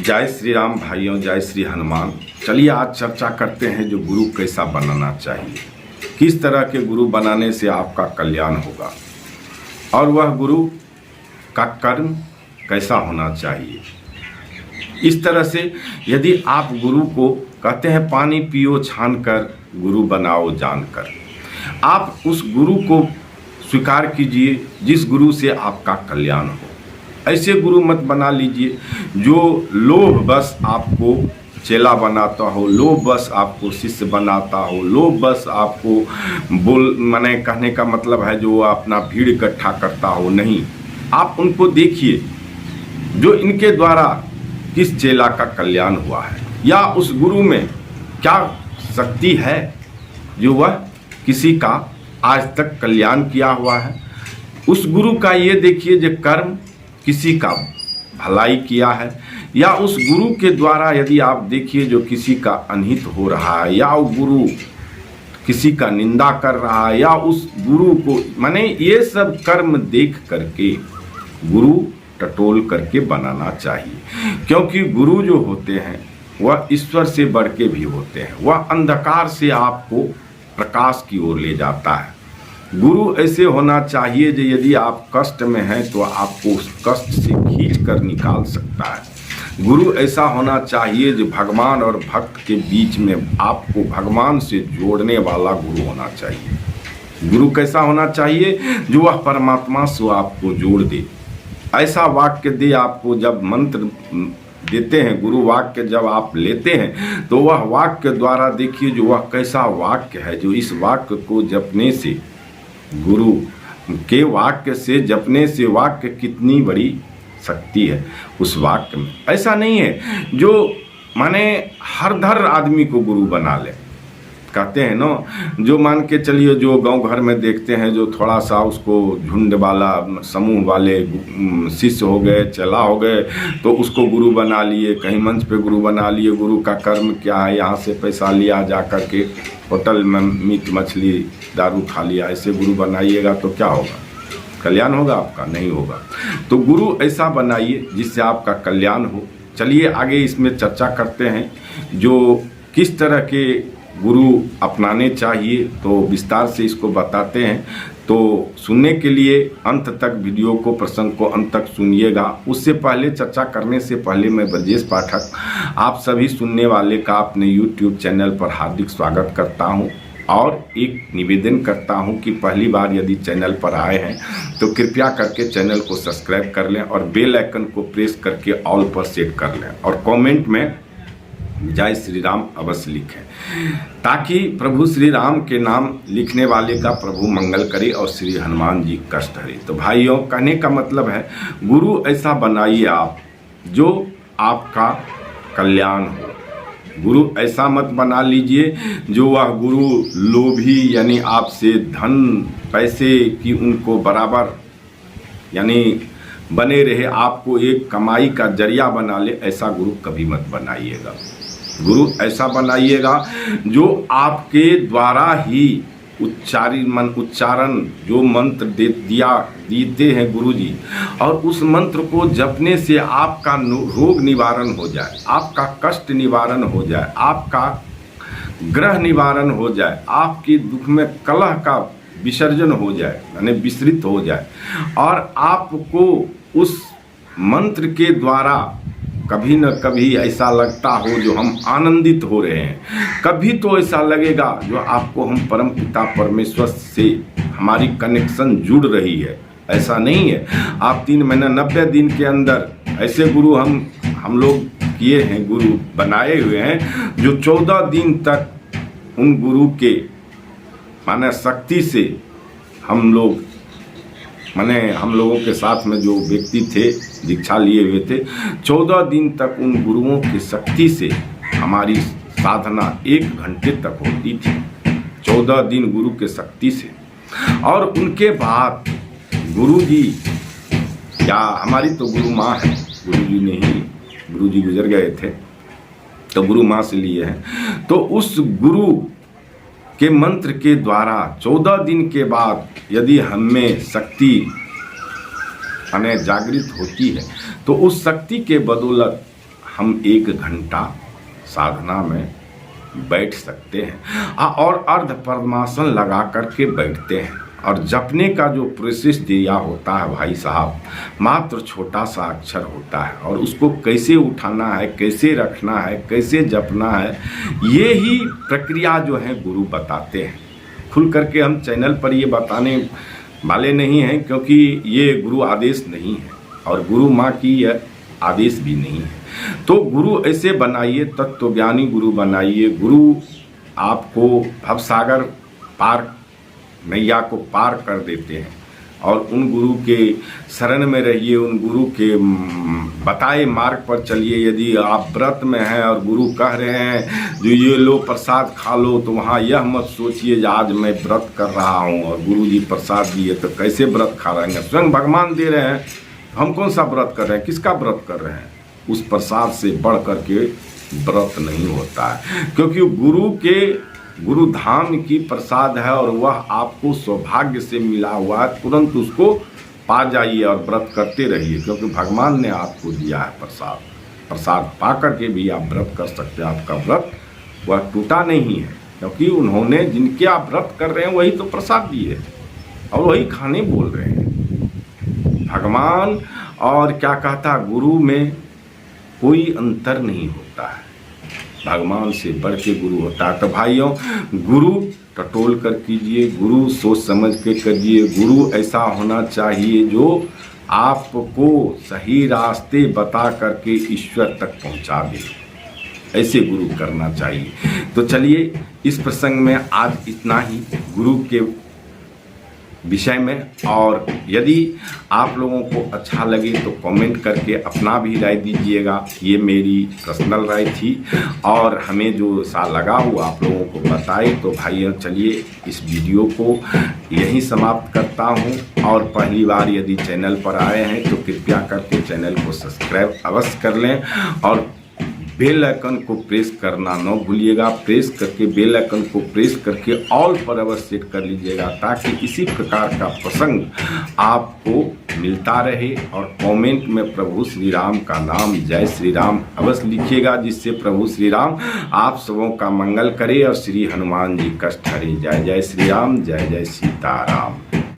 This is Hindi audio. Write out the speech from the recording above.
जय श्री राम भाइयों, जय श्री हनुमान। चलिए आज चर्चा करते हैं जो गुरु कैसा बनाना चाहिए, किस तरह के गुरु बनाने से आपका कल्याण होगा और वह गुरु का कर्म कैसा होना चाहिए। इस तरह से यदि आप गुरु को कहते हैं पानी पियो छान कर गुरु बनाओ जानकर, आप उस गुरु को स्वीकार कीजिए जिस गुरु से आपका कल्याण हो। ऐसे गुरु मत बना लीजिए जो लोभ बस आपको चेला बनाता हो, लोभ बस आपको शिष्य बनाता हो, लोभ बस आपको माने कहने का मतलब है जो अपना भीड़ इकट्ठा करता हो। नहीं, आप उनको देखिए जो इनके द्वारा किस चेला का कल्याण हुआ है या उस गुरु में क्या शक्ति है जो वह किसी का आज तक कल्याण किया हुआ है। उस गुरु का ये देखिए जो कर्म किसी का भलाई किया है, या उस गुरु के द्वारा यदि आप देखिए जो किसी का अनहित हो रहा है, या वो गुरु किसी का निंदा कर रहा है, या उस गुरु को माने ये सब कर्म देख करके गुरु टटोल करके बनाना चाहिए। क्योंकि गुरु जो होते हैं वह ईश्वर से बढ़ के भी होते हैं, वह अंधकार से आपको प्रकाश की ओर ले जाता है। गुरु ऐसे होना चाहिए जो यदि आप कष्ट में हैं तो आपको उस कष्ट से खींच कर निकाल सकता है। गुरु ऐसा होना चाहिए जो भगवान और भक्त के बीच में आपको भगवान से जोड़ने वाला गुरु होना चाहिए। गुरु कैसा होना चाहिए जो वह परमात्मा से आपको जोड़ दे, ऐसा वाक्य दे आपको। जब मंत्र देते हैं, गुरु वाक्य जब आप लेते हैं तो वह वाक्य द्वारा देखिए जो वह कैसा वाक्य है जो इस वाक्य को जपने से, गुरु के वाक्य से जपने से वाक्य कितनी बड़ी शक्ति है उस वाक्य में। ऐसा नहीं है जो माने हर धर आदमी को गुरु बना ले। कहते हैं ना, जो मान के चलिए जो गांव घर में देखते हैं जो थोड़ा सा उसको झुंड वाला समूह वाले शिष्य हो गए, चेला हो गए, तो उसको गुरु बना लिए, कहीं मंच पे गुरु बना लिए। गुरु का कर्म क्या है, यहाँ से पैसा लिया जा कर के होटल में मीट मछली दारू खा लिया, ऐसे गुरु बनाइएगा तो क्या होगा, कल्याण होगा आपका? नहीं होगा। तो गुरु ऐसा बनाइए जिससे आपका कल्याण हो। चलिए आगे इसमें चर्चा करते हैं जो किस तरह के गुरु अपनाने चाहिए, तो विस्तार से इसको बताते हैं। तो सुनने के लिए अंत तक वीडियो को, प्रसंग को अंत तक सुनिएगा। उससे पहले, चर्चा करने से पहले मैं ब्रजेश पाठक आप सभी सुनने वाले का अपने YouTube चैनल पर हार्दिक स्वागत करता हूं और एक निवेदन करता हूं कि पहली बार यदि चैनल पर आए हैं तो कृपया करके चैनल को सब्सक्राइब कर लें और बेल आइकन को प्रेस करके ऑल पर सेट कर लें और कमेंट में जय श्री राम अवश्य लिखें, ताकि प्रभु श्री राम के नाम लिखने वाले का प्रभु मंगल करे और श्री हनुमान जी कष्ट हरे। तो भाइयों, कहने का मतलब है गुरु ऐसा बनाइए आप जो आपका कल्याण हो। गुरु ऐसा मत बना लीजिए जो वह गुरु लोभी, यानी आपसे धन पैसे की उनको बराबर यानी बने रहे, आपको एक कमाई का जरिया बना ले। ऐसा गुरु कभी मत बनाइएगा। गुरु ऐसा बनाइएगा जो आपके द्वारा ही उच्चारण जो मंत्र देते हैं गुरु जी, और उस मंत्र को जपने से आपका रोग निवारण हो जाए, आपका कष्ट निवारण हो जाए, आपका ग्रह निवारण हो जाए, आपके दुख में कलह का विसर्जन हो जाए, यानी विस्तृत हो जाए, और आपको उस मंत्र के द्वारा कभी न कभी ऐसा लगता हो जो हम आनंदित हो रहे हैं। कभी तो ऐसा लगेगा जो आपको हम परम पिता परमेश्वर से हमारी कनेक्शन जुड़ रही है। ऐसा नहीं है आप 3 महीना 90 दिन के अंदर ऐसे गुरु हम लोग किए हैं, गुरु बनाए हुए हैं जो 14 दिन तक उन गुरु के माने शक्ति से हम लोगों के साथ में जो व्यक्ति थे दीक्षा लिए हुए थे, 14 दिन तक उन गुरुओं की शक्ति से हमारी साधना 1 घंटे तक होती थी। 14 दिन गुरु के शक्ति से। और उनके बाद गुरु जी, या हमारी तो गुरु माँ है, गुरु जी नहीं, गुरु जी गुजर गए थे तो गुरु माँ से लिए हैं। तो उस गुरु के मंत्र के द्वारा 14 दिन के बाद यदि हमें शक्ति जागृत होती है तो उस शक्ति के बदौलत हम 1 घंटा साधना में बैठ सकते हैं और अर्ध पद्मासन लगा करके बैठते हैं। और जपने का जो प्रोसेस दिया होता है भाई साहब, मात्र छोटा सा अक्षर होता है और उसको कैसे उठाना है, कैसे रखना है, कैसे जपना है, ये ही प्रक्रिया जो है गुरु बताते हैं। खुल करके हम चैनल पर ये बताने वाले नहीं हैं, क्योंकि ये गुरु आदेश नहीं है और गुरु माँ की यह आदेश भी नहीं है। तो गुरु ऐसे बनाइए, तत्वज्ञानी गुरु बनाइए। गुरु आपको भवसागर पार, नैया को पार कर देते हैं। और उन गुरु के शरण में रहिए, उन गुरु के बताए मार्ग पर चलिए। यदि आप व्रत में हैं और गुरु कह रहे हैं जो ये लो प्रसाद खा लो, तो वहाँ यह मत सोचिए आज मैं व्रत कर रहा हूँ और गुरु जी प्रसाद दिए तो कैसे व्रत खा रहे हैं। स्वयं भगवान दे रहे हैं, हम कौन सा व्रत कर रहे हैं, किसका व्रत कर रहे हैं। उस प्रसाद से बढ़ करके व्रत नहीं होता है, क्योंकि गुरु धाम की प्रसाद है और वह आपको सौभाग्य से मिला हुआ है। तुरंत उसको पा जाइए और व्रत करते रहिए, क्योंकि भगवान ने आपको दिया है प्रसाद पा करके भी आप व्रत कर सकते हैं। आपका व्रत वह टूटा नहीं है, क्योंकि उन्होंने जिनके आप व्रत कर रहे हैं वही तो प्रसाद दिए और वही खाने बोल रहे हैं भगवान। और क्या कहता, गुरु में कोई अंतर नहीं होता है, भगवान से बढ़ के गुरु होता है। तो भाइयों, गुरु टटोल कर कीजिए, गुरु सोच समझ के करिए। गुरु ऐसा होना चाहिए जो आपको सही रास्ते बता करके ईश्वर तक पहुंचा दे, ऐसे गुरु करना चाहिए। तो चलिए, इस प्रसंग में आज इतना ही गुरु के विषय में। और यदि आप लोगों को अच्छा लगे तो कमेंट करके अपना भी राय दीजिएगा। ये मेरी पर्सनल राय थी और हमें जो सा लगा वो आप लोगों को बताए। तो भाइयों, चलिए इस वीडियो को यहीं समाप्त करता हूं। और पहली बार यदि चैनल पर आए हैं तो कृपया करके चैनल को सब्सक्राइब अवश्य कर लें और बेल आइकन को प्रेस करना न भूलिएगा। प्रेस करके बेल आइकन को प्रेस करके ऑल पर अवश्य सेट कर लीजिएगा, ताकि इसी प्रकार का प्रसंग आपको मिलता रहे। और कमेंट में प्रभु श्री राम का नाम, जय श्री राम अवश्य लिखिएगा, जिससे प्रभु श्री राम आप सबों का मंगल करे और श्री हनुमान जी कष्ट हरे। जय जय श्री राम, जय जय सीताराम।